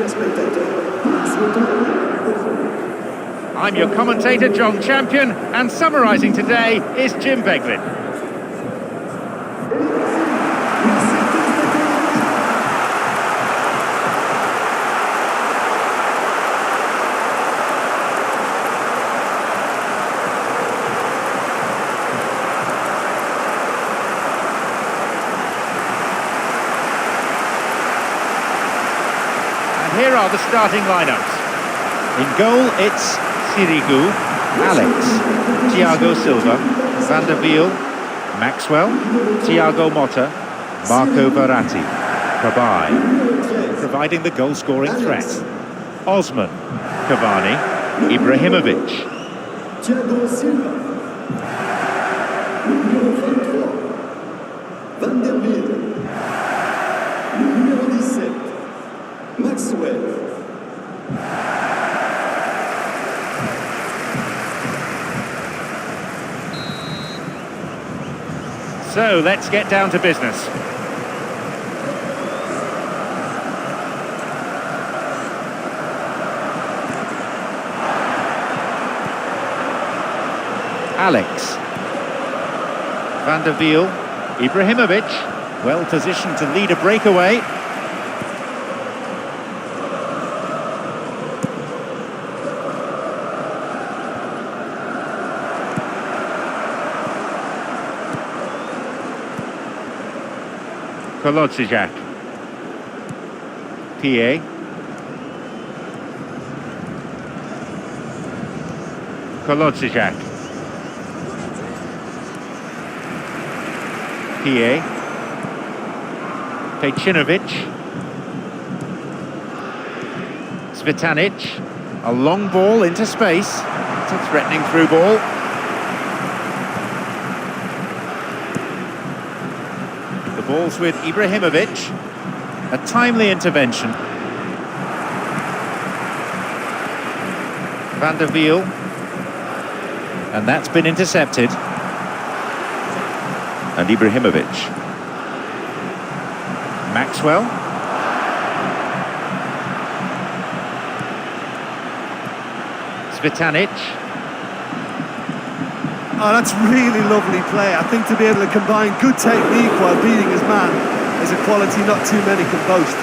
Chers spectateurs, souhaitons I'm your commentator, John Champion, and summarising today is Jim Beglin. And here are the starting lineups. In goal, it's Sirigu, Alex, Thiago Silva, Van der Wiel, Maxwell, Thiago Motta, Marco Verratti, Cabaye, providing the goal-scoring threat. Osman, Cavani, Ibrahimovic. Thiago Silva. Le numéro 23, Van der Wiel. Le numéro 17, Maxwell. So, let's get down to business. Alex. Van der Wiel. Ibrahimovic. Well positioned to lead a breakaway. Kolodziejczak. Pie. Kolodziejczak. Pie. Pejcinovic. Svitanic. A long ball into space. It's a threatening through ball. The ball's with Ibrahimovic. A timely intervention. Van der Wiel. And that's been intercepted. And Ibrahimovic. Maxwell. Svitanic. Oh, that's really lovely play. I think to be able to combine good technique while beating his man is a quality not too many can boast.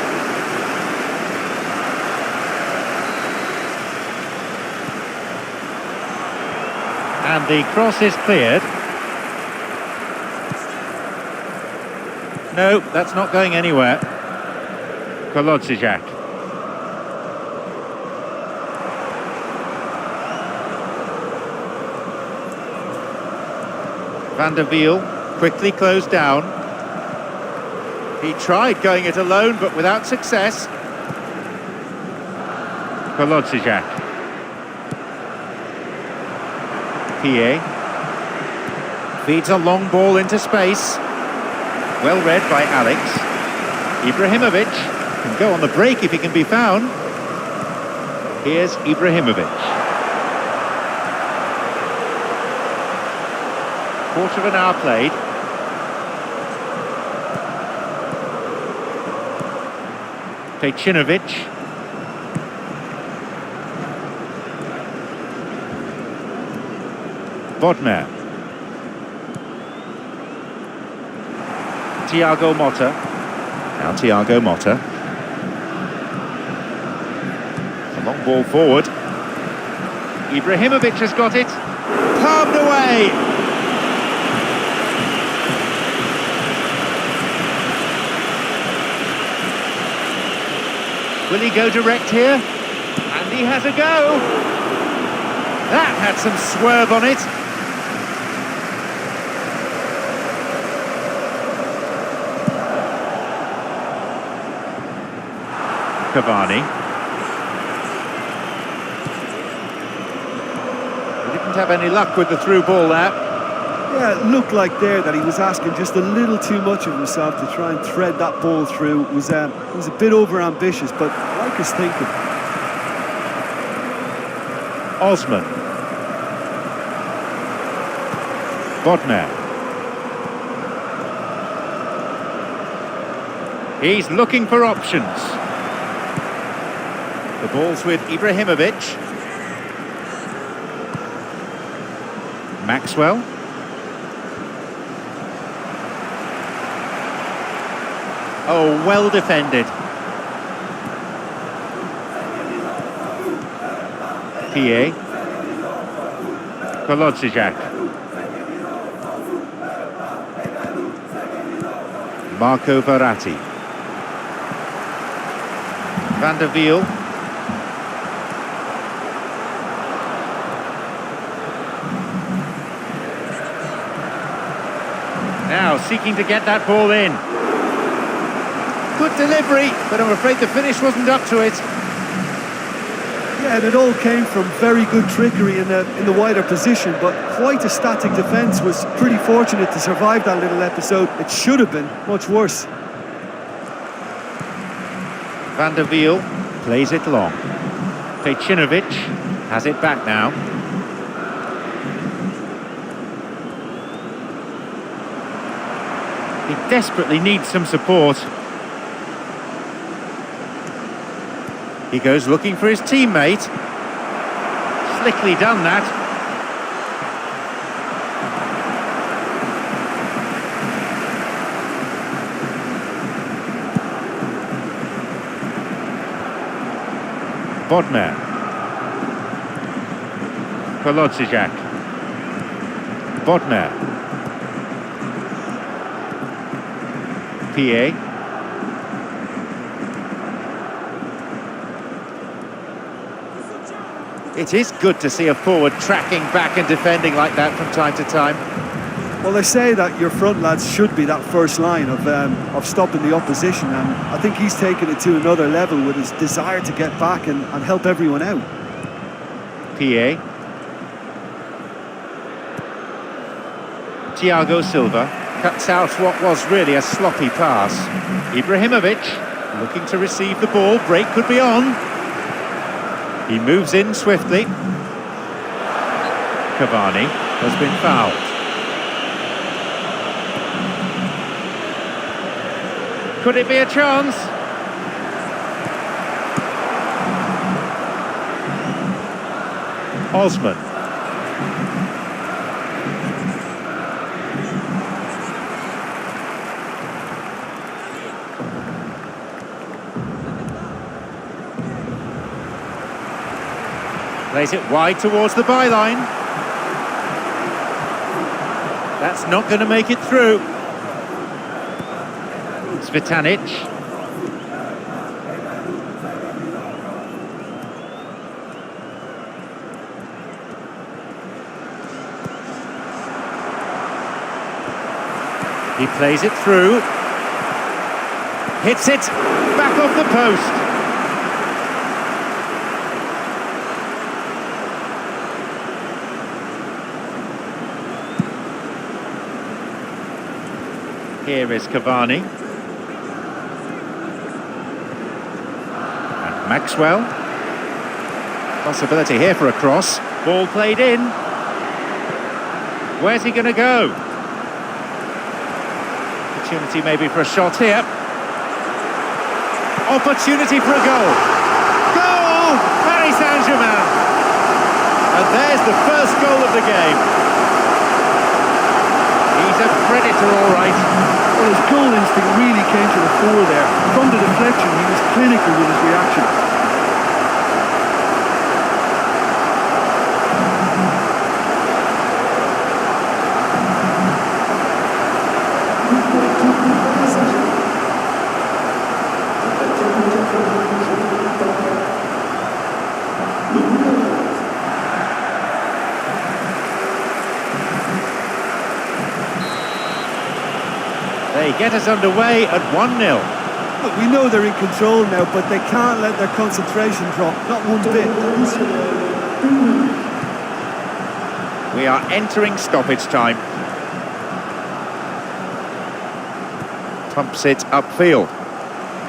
And the cross is cleared. No, that's not going anywhere. Kolodziejczak. Van der Wiel quickly closed down. He tried going it alone, but without success. Kolodziejczak. Pie. Feeds a long ball into space. Well read by Alex. Ibrahimovic can go on the break if he can be found. Here's Ibrahimovic. Quarter of an hour played. Pejcinovic. Bodmer. Thiago Motta. Now Thiago Motta. A long ball forward. Ibrahimovic has got it. Palmed away. Will he go direct here? And he has a go. That had some swerve on it. Cavani. He didn't have any luck with the through ball there. Yeah, it looked like there that he was asking just a little too much of himself to try and thread that ball through. It was a bit over-ambitious, but I like his thinking. Osman. Bodmer. He's looking for options. The ball's with Ibrahimovic. Maxwell. Oh, well defended. Pie. Kolodziejczak. Marco Verratti. Van der Wiel. Now seeking to get that ball in. Good delivery, but I'm afraid the finish wasn't up to it. Yeah, and it all came from very good trickery in the wider position, but quite a static defence. Was pretty fortunate to survive that little episode. It should have been much worse. Van der Wiel plays it long. Pejcinovic has it back now. He desperately needs some support. He goes looking for his teammate. Slickly done that. Bodmer. Kolodziejczak. Bodmer. Pie. It is good to see a forward tracking back and defending like that from time to time. Well, they say that your front lads should be that first line of stopping the opposition, and I think he's taken it to another level with his desire to get back and help everyone out. Pie. Thiago Silva cuts out what was really a sloppy pass. Ibrahimovic looking to receive the ball. Break could be on. He moves in swiftly. Cavani has been fouled. Could it be a chance? Osman. Plays it wide towards the byline. That's not going to make it through. Cvitanic. He plays it through. Hits it. Back off the post. Here is Cavani. And Maxwell. Possibility here for a cross. Ball played in. Where's he going to go? Opportunity maybe for a shot here. Opportunity for a goal. Goal! Paris Saint-Germain. And there's the first goal of the game. He's a predator, all right. Well, his goal instinct really came to the fore there. From the deflection, he was clinical with his reaction. They get us underway at 1-0. Look, we know they're in control now, but they can't let their concentration drop, not one bit. We are entering stoppage time. Pumps it upfield.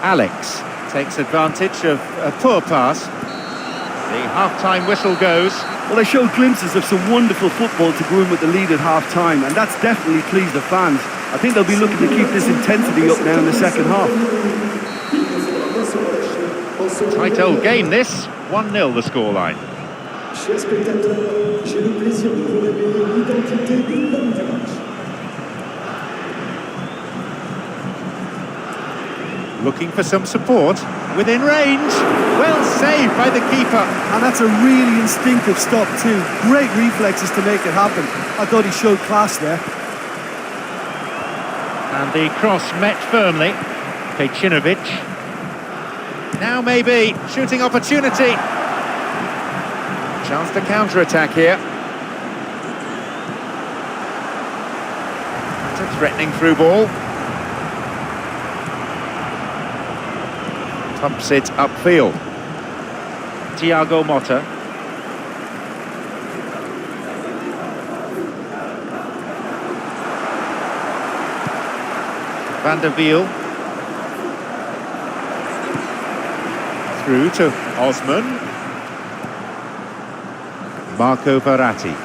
Alex takes advantage of a poor pass. The half-time whistle goes. Well, they showed glimpses of some wonderful football to go in with the lead at half-time, and that's definitely pleased the fans. I think they'll be looking to keep this intensity up now in the second half. En ce Tight moment, old game this, 1-0 the scoreline. chers spectateurs, j'ai le plaisir de vous révéler l'identité de l'homme du match. Looking for some support, within range, well saved by the keeper. And that's a really instinctive stop too. Great reflexes to make it happen. I thought he showed class there. And the cross met firmly, Pejcinovic. Now maybe, shooting opportunity. Chance to counter-attack here. It's a threatening through ball. Pumps it upfield. Thiago Motta. Van der Wiel. Through to Osman. Marco Verratti.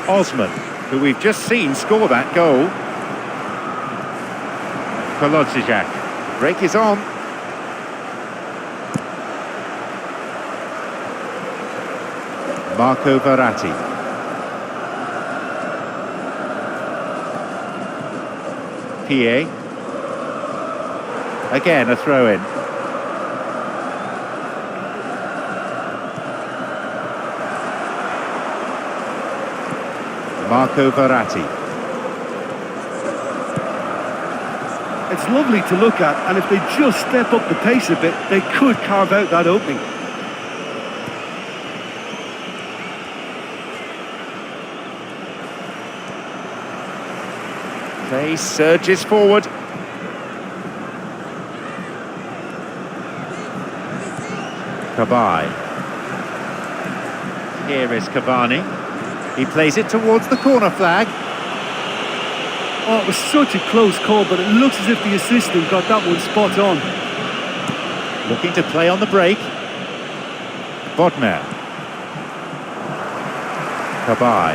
Osman, who we've just seen score that goal. Kolodziejczak. Break is on. Marco Verratti. Pié. Again a throw-in. Marco Verratti. It's lovely to look at, and if they just step up the pace a bit, they could carve out that opening. Play surges forward. Cabaye. Here is Cavani. He plays it towards the corner flag. Oh, it was such a close call, but it looks as if the assistant got that one spot on. Looking to play on the break. Bodmer. Cabaye.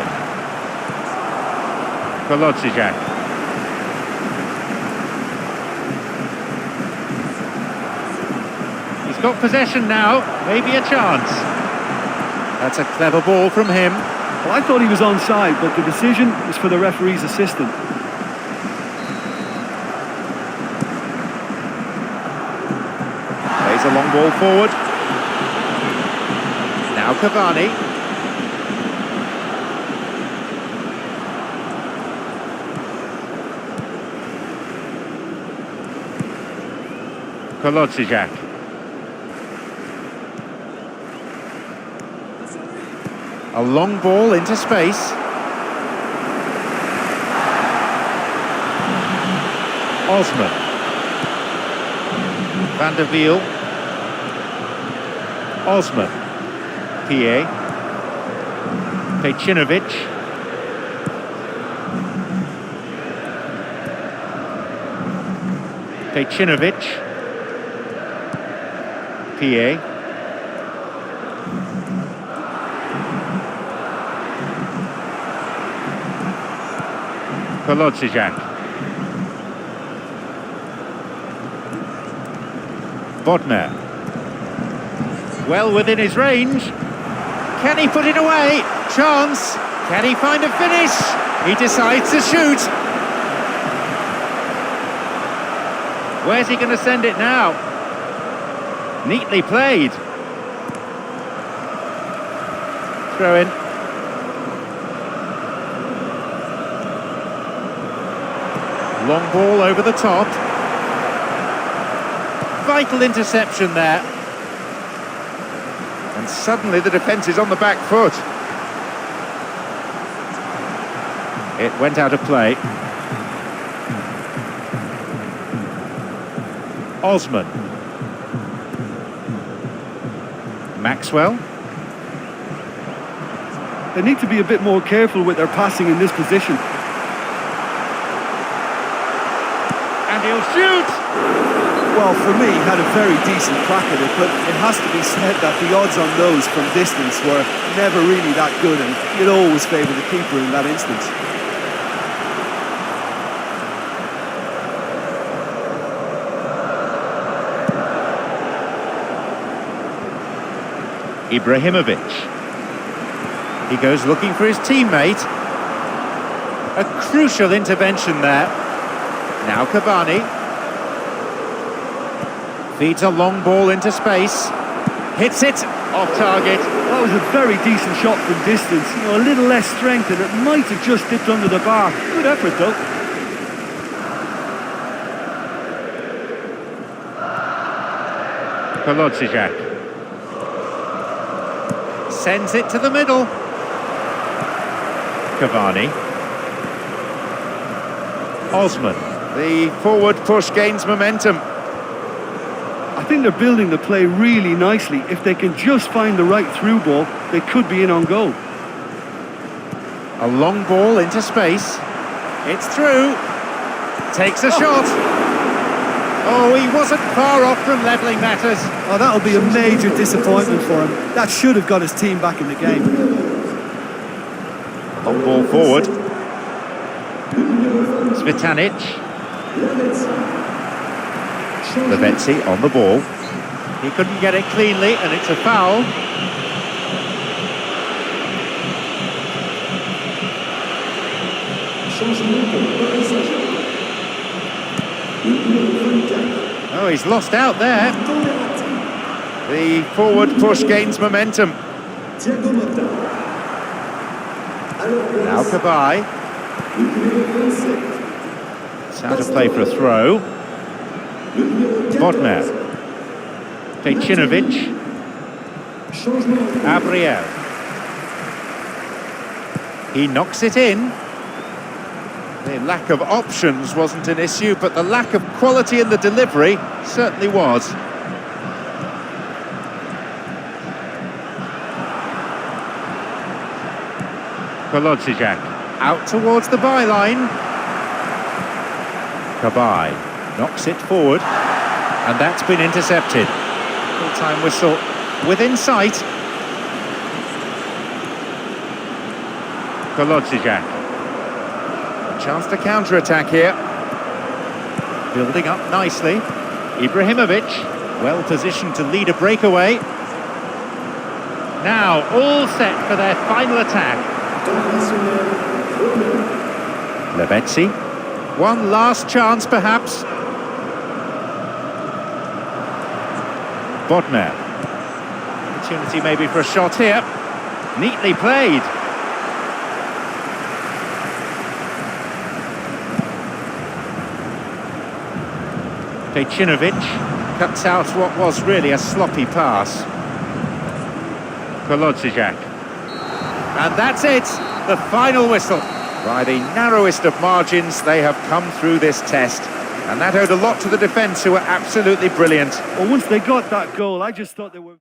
Kolodziejczak. He's got possession now, maybe a chance. That's a clever ball from him. Well, I thought he was onside, but the decision was for the referee's assistant. Plays a long ball forward. Now Cavani. Kolodziejczak. A long ball into space. Osman. Van der Wiel. Osman. Pié. Pejcinovic. Pejcinovic. Pié. Kolodziejczak. Bodmer. Well within his range. Can he put it away? Chance. Can he find a finish? He decides to shoot. Where's he going to send it now? Neatly played. Throw in. Long ball over the top. Vital interception there. And suddenly the defence is on the back foot. It went out of play. Osman. Maxwell. They need to be a bit more careful with their passing in this position. And he'll shoot! Well, for me, he had a very decent crack at it, but it has to be said that the odds on those from distance were never really that good, and you'd always favour the keeper in that instance. Ibrahimovic. He goes looking for his teammate. A crucial intervention there. Now Cavani. Feeds a long ball into space. Hits it off target. That was a very decent shot from distance. You know, a little less strength and it might have just dipped under the bar. Good effort though. Kolodziejczak sends it to the middle. Cavani. Osman. The forward push gains momentum. I think they're building the play really nicely. If they can just find the right through ball, they could be in on goal. A long ball into space. It's through. Takes a shot. Oh, he wasn't far off from levelling matters. Oh, that'll be a major disappointment for him. That should have got his team back in the game. Long ball forward. Svitanic. Lavezzi on the ball. He couldn't get it cleanly, and it's a foul. Oh, he's lost out there. The forward push gains momentum. Now Cabaye. It's out of play for a throw. Bodmer. Fejcinovic. Abriel. He knocks it in. The lack of options wasn't an issue, but the lack of quality in the delivery certainly was. Kolodziejczak out towards the byline. Cabaye knocks it forward, and that's been intercepted. Full-time whistle within sight. Kolodziejczak. Chance to counter-attack here. Building up nicely. Ibrahimovic, well positioned to lead a breakaway. Now, all set for their final attack. Lavezzi. One last chance, perhaps. Bodmer. Opportunity maybe for a shot here. Neatly played. Fejcinovic cuts out what was really a sloppy pass. Kolodziejczak. And that's it, the final whistle. By the narrowest of margins, they have come through this test. And that owed a lot to the defence, who were absolutely brilliant. Well, once they got that goal, I just thought they were...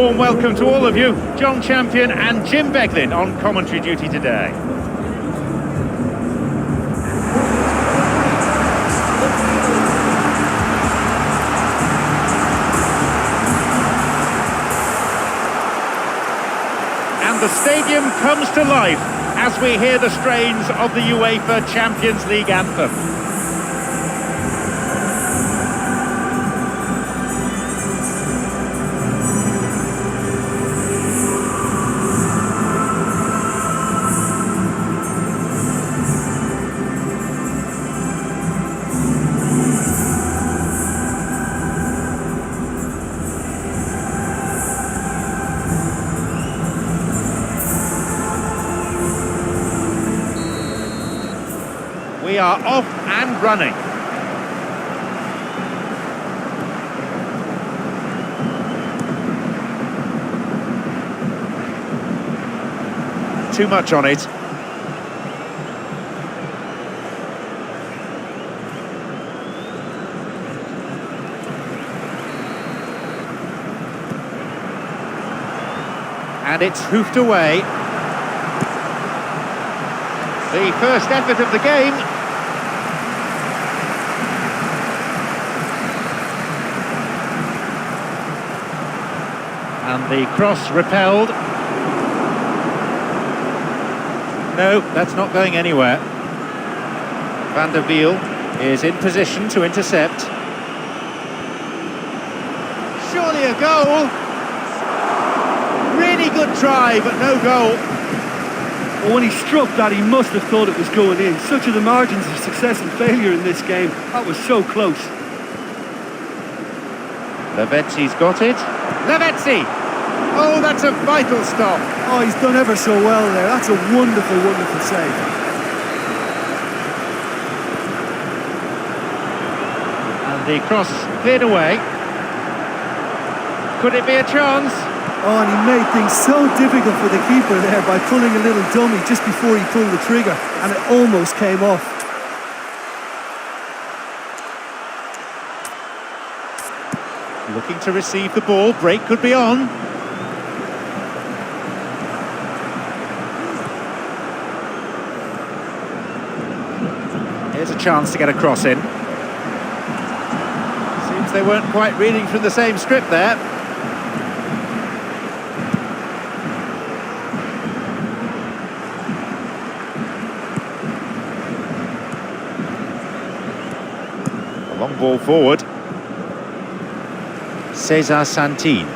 warm welcome to all of you. John Champion and Jim Beglin on commentary duty today. And the stadium comes to life as we hear the strains of the UEFA Champions League anthem. We are off and running. Too much on it. And it's hoofed away. The first effort of the game. And the cross repelled. No, that's not going anywhere. Van der Wiel is in position to intercept. Surely a goal. Really good try, but no goal. Well, when he struck that, he must have thought it was going in. Such are the margins of success and failure in this game. That was so close. Lavetzi's got it. Lavezzi! Oh, that's a vital stop. Oh, he's done ever so well there. That's a wonderful, wonderful save. And the cross cleared away. Could it be a chance? Oh, and he made things so difficult for the keeper there by pulling a little dummy just before he pulled the trigger, and it almost came off. Looking to receive the ball, break could be on. Here's a chance to get a cross in. Seems they weren't quite reading from the same script there. A long ball forward. Cesar Santin.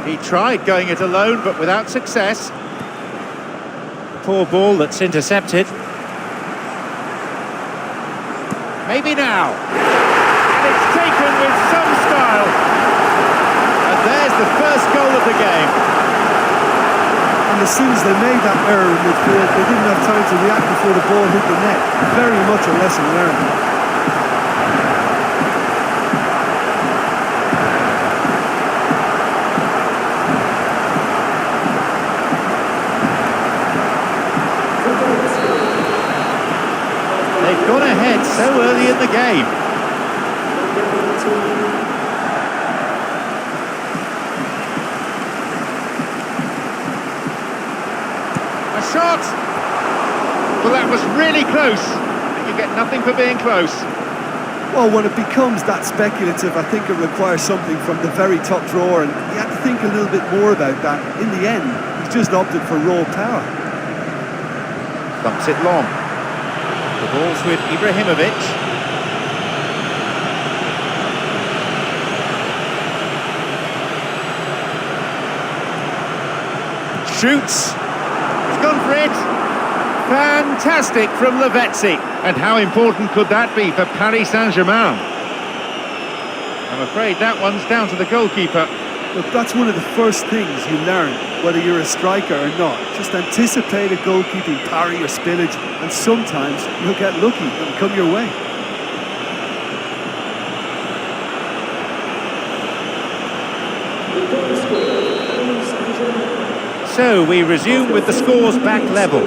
He tried going it alone, but without success. Poor ball that's intercepted. Maybe now. And it's taken with some style. And there's the first goal of the game. And as soon as they made that error in midfield, they didn't have time to react before the ball hit the net. Very much a lesson learned. They've gone ahead so early in the game. A shot! Well, that was really close. But you get nothing for being close. Well, when it becomes that speculative, I think it requires something from the very top drawer, and he had to think a little bit more about that. In the end, he's just opted for raw power. Thumps it long. The ball's with Ibrahimovic. Shoots. He's gone for it. Fantastic from Lavezzi. And how important could that be for Paris Saint-Germain? I'm afraid that one's down to the goalkeeper. Look, that's one of the first things you learn, whether you're a striker or not. Just anticipate a goalkeeping parry or spillage, and sometimes you'll get lucky. It'll come your way. So we resume with the scores back level.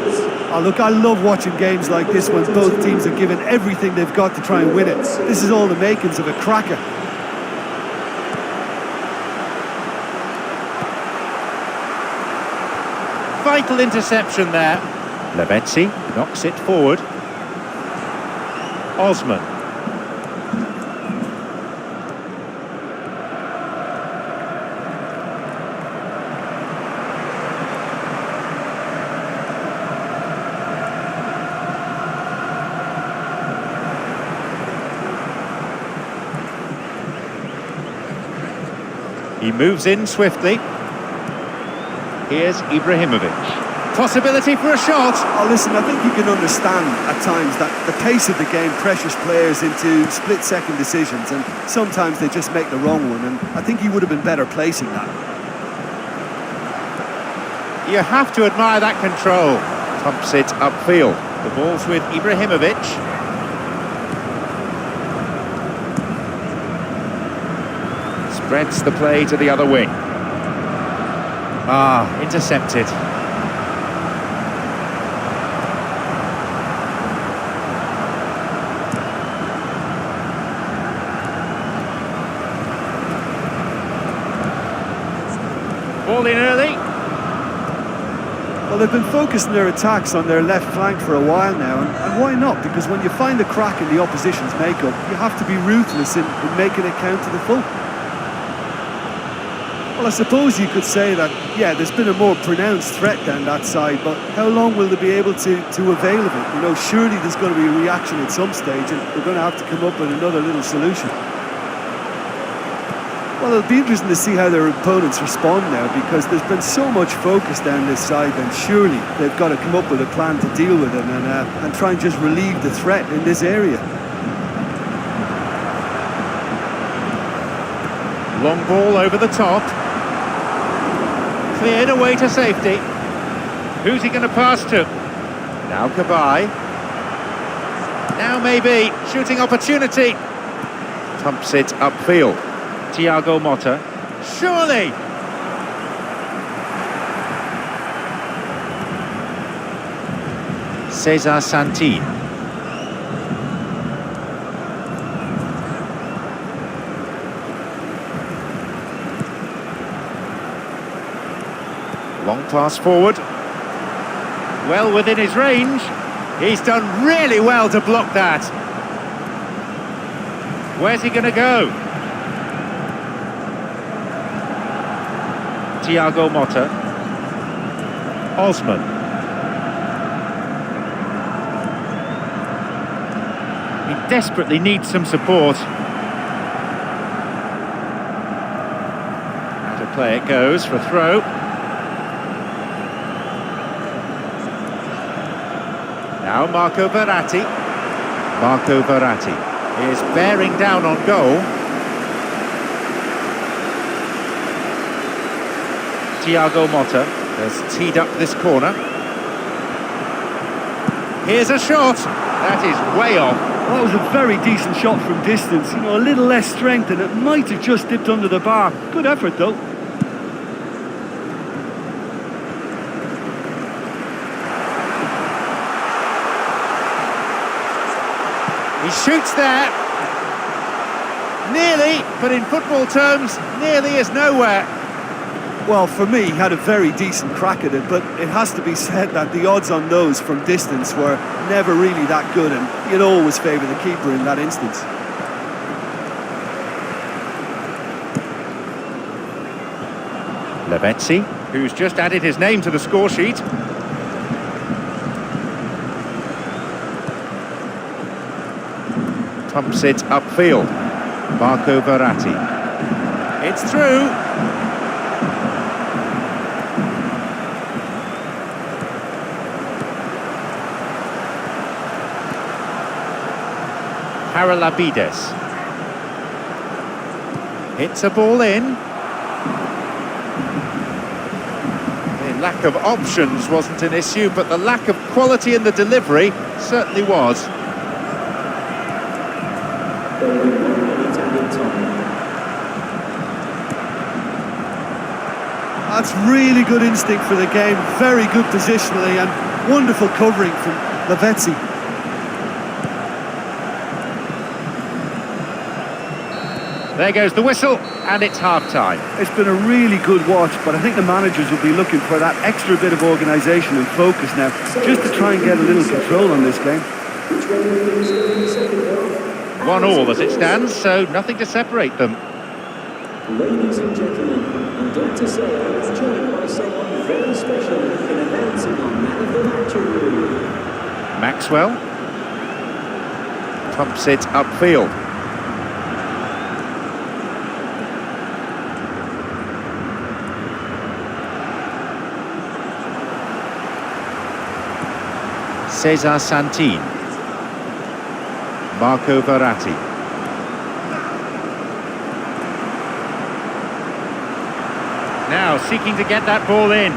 Oh, look, I love watching games like this when both teams are giving everything they've got to try and win it. This is all the makings of a cracker. Vital interception there. Lavezzi knocks it forward. Osman. He moves in swiftly. Here's Ibrahimovic. Possibility for a shot. Oh, listen, I think you can understand at times that the pace of the game pressures players into split-second decisions, and sometimes they just make the wrong one, and I think he would have been better placing that. You have to admire that control. Pumps it upfield. The ball's with Ibrahimovic. Spreads the play to the other wing. Ah, intercepted. Ball in early. Well, they've been focusing their attacks on their left flank for a while now, and why not? Because when you find a crack in the opposition's makeup, you have to be ruthless in making it count to the full. Well, I suppose you could say that, yeah, there's been a more pronounced threat down that side, but how long will they be able to avail of it? You know, surely there's going to be a reaction at some stage, and they're going to have to come up with another little solution. Well, it'll be interesting to see how their opponents respond now, because there's been so much focus down this side, and surely they've got to come up with a plan to deal with it and try and just relieve the threat in this area. Long ball over the top. Cleared away to safety. Who's he going to pass to? Now Cabaye. Now maybe. Shooting opportunity. Pumps it upfield. Thiago Motta. Surely! Cesar Santin. Long pass forward. Well within his range. He's done really well to block that. Where's he going to go? Thiago Motta. Osman. He desperately needs some support. Out of play it goes for a throw. Now Marco Verratti. Marco Verratti is bearing down on goal. Thiago Motta has teed up this corner. Here's a shot. That is way off. Well, that was a very decent shot from distance. You know, a little less strength, and it might have just dipped under the bar. Good effort, though. He shoots there. Nearly, but in football terms, nearly is nowhere. Well, for me, he had a very decent crack at it, but it has to be said that the odds on those from distance were never really that good, and you'd always favour the keeper in that instance. Lavezzi, who's just added his name to the score sheet. Pumps it upfield. Marco Verratti. It's through. Haralabides. Hits a ball in. The lack of options wasn't an issue, but the lack of quality in the delivery certainly was. That's really good instinct for the game, very good positionally and wonderful covering from Lavezzi. There goes the whistle, and it's half-time. It's been a really good watch, but I think the managers will be looking for that extra bit of organisation and focus now, just to try and get a little control on this game. 1-1 as it stands, so nothing to separate them. Ladies and gentlemen, I'm glad to say I was joined by someone very special in announcing our man of the match award. Maxwell pumps it upfield. Cesar Santin. Marco Verratti. Now seeking to get that ball in.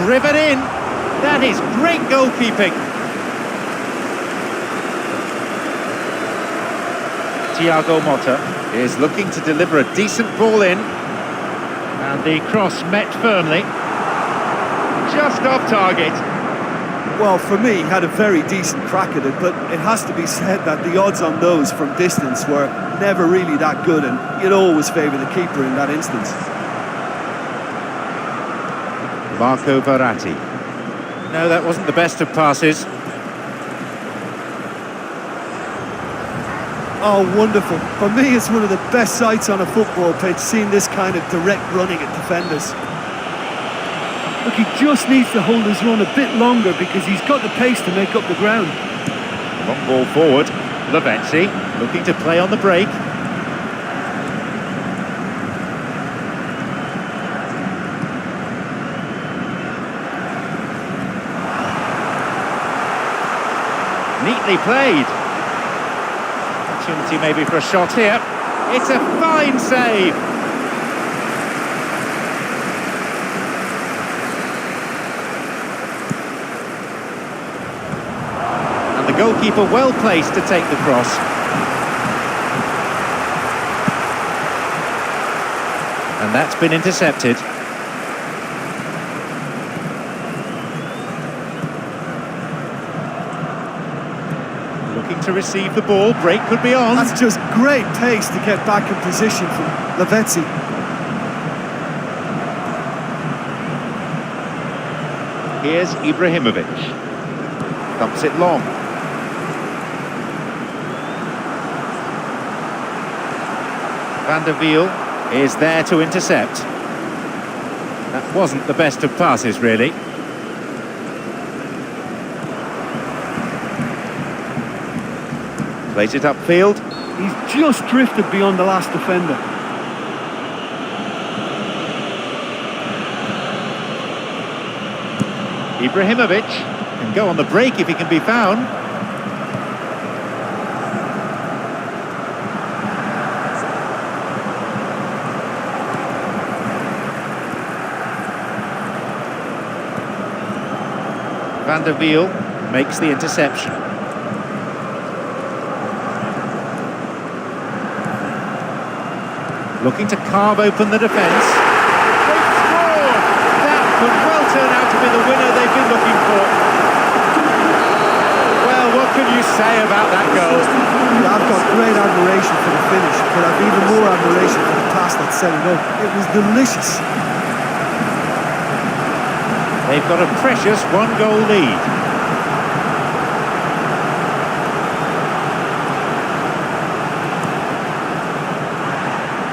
Driven in. That is great goalkeeping. Thiago Motta is looking to deliver a decent ball in. And the cross met firmly. Just off target. Well, for me, he had a very decent crack at it, but it has to be said that the odds on those from distance were never really that good, and you'd always favour the keeper in that instance. Marco Verratti. No, that wasn't the best of passes. Oh, wonderful. For me, it's one of the best sights on a football pitch, seeing this kind of direct running at defenders. Look, he just needs to hold his run a bit longer because he's got the pace to make up the ground. Long ball forward. Lavezzi looking to play on the break. Neatly played. Opportunity maybe for a shot here. It's a fine save. The goalkeeper well placed to take the cross. And that's been intercepted. Looking to receive the ball, break could be on. That's just great pace to get back in position from Lavezzi. Here's Ibrahimovic. Thumps it long. Van der Wiel is there to intercept. That wasn't the best of passes, really. Plays it upfield. He's just drifted beyond the last defender. Ibrahimovic can go on the break if he can be found. Van der Wiel makes the interception. Looking to carve open the defence. They've scored! That could well turn out to be the winner they've been looking for. Well, what can you say about that goal? I've got great admiration for the finish, but I've even more admiration for the pass that set it up. It was delicious. They've got a precious one-goal lead.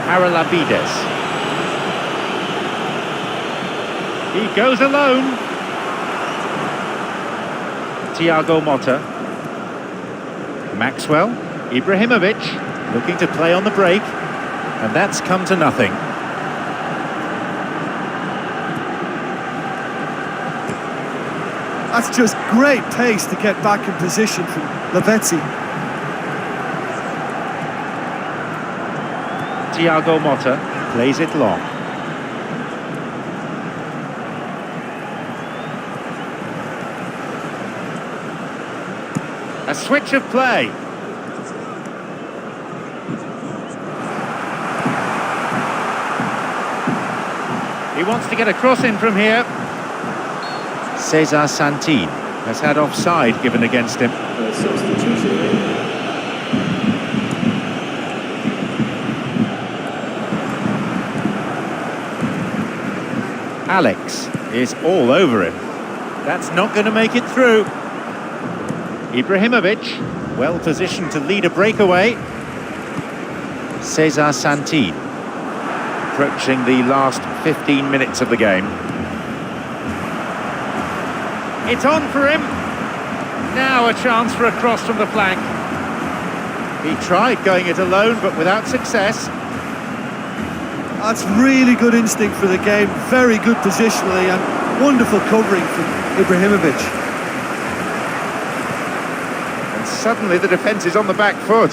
Haralabides. He goes alone. Thiago Motta. Maxwell. Ibrahimovic looking to play on the break. And that's come to nothing. That's just great pace to get back in position from Lavezzi. Thiago Motta plays it long. A switch of play. He wants to get a cross in from here. Cesar Santin has had offside given against him. A substitution made. Alex is all over him. That's not going to make it through. Ibrahimovic, well positioned to lead a breakaway. Cesar Santin, approaching the last 15 minutes of the game. It's on for him. Now a chance for a cross from the flank. He tried going it alone, but without success. That's really good instinct for the game, very good positionally and wonderful covering from Ibrahimovic. And suddenly the defence is on the back foot.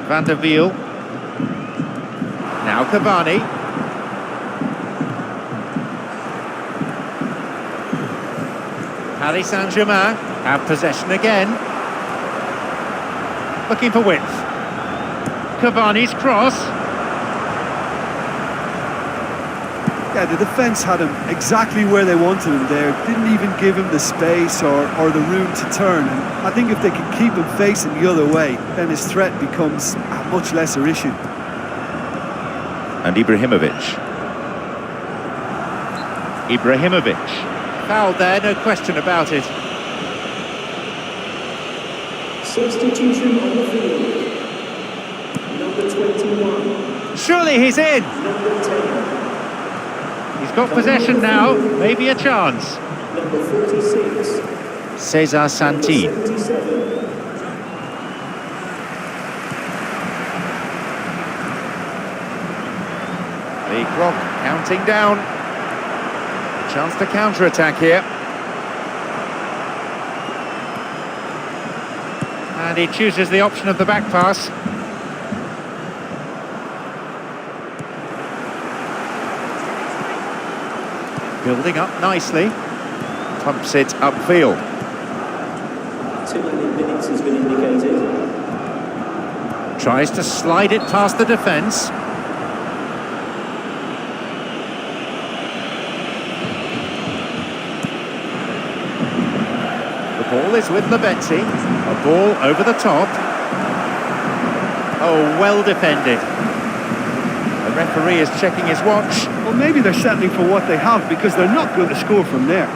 Van der Wiel. Now Cavani. Paris Saint-Germain have possession again. Looking for width. Cavani's cross. Yeah, the defence had him exactly where they wanted him there. Didn't even give him the space or the room to turn. And I think if they can keep him facing the other way, then his threat becomes a much lesser issue. And Ibrahimovic. Fouled there, no question about it. Substitution on the field. Number 21. Surely he's in. Number 10. He's got possession now, maybe a chance. Number 46. Cesar Santin. Number 77. The clock counting down. Chance to counter-attack here. And he chooses the option of the back pass. Building up nicely. Pumps it upfield. 2 minutes has been indicated. Tries to slide it past the defence. The ball is with Labetti. A ball over the top. Oh, well defended. The referee is checking his watch. Well, maybe they're settling for what they have because they're not going to score from there.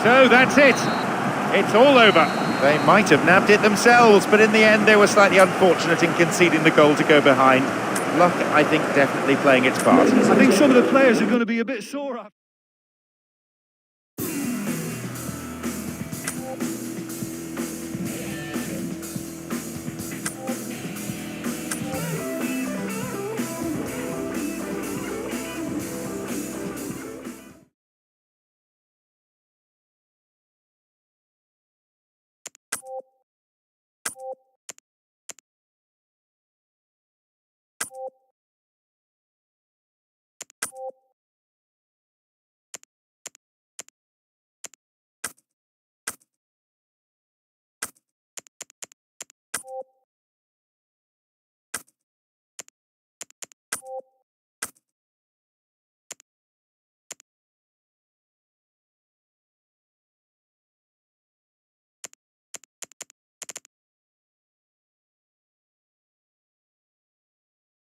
So that's it. It's all over. They might have nabbed it themselves, but in the end they were slightly unfortunate in conceding the goal to go behind. Luck, I think, definitely playing its part. I think some of the players are going to be a bit sore after.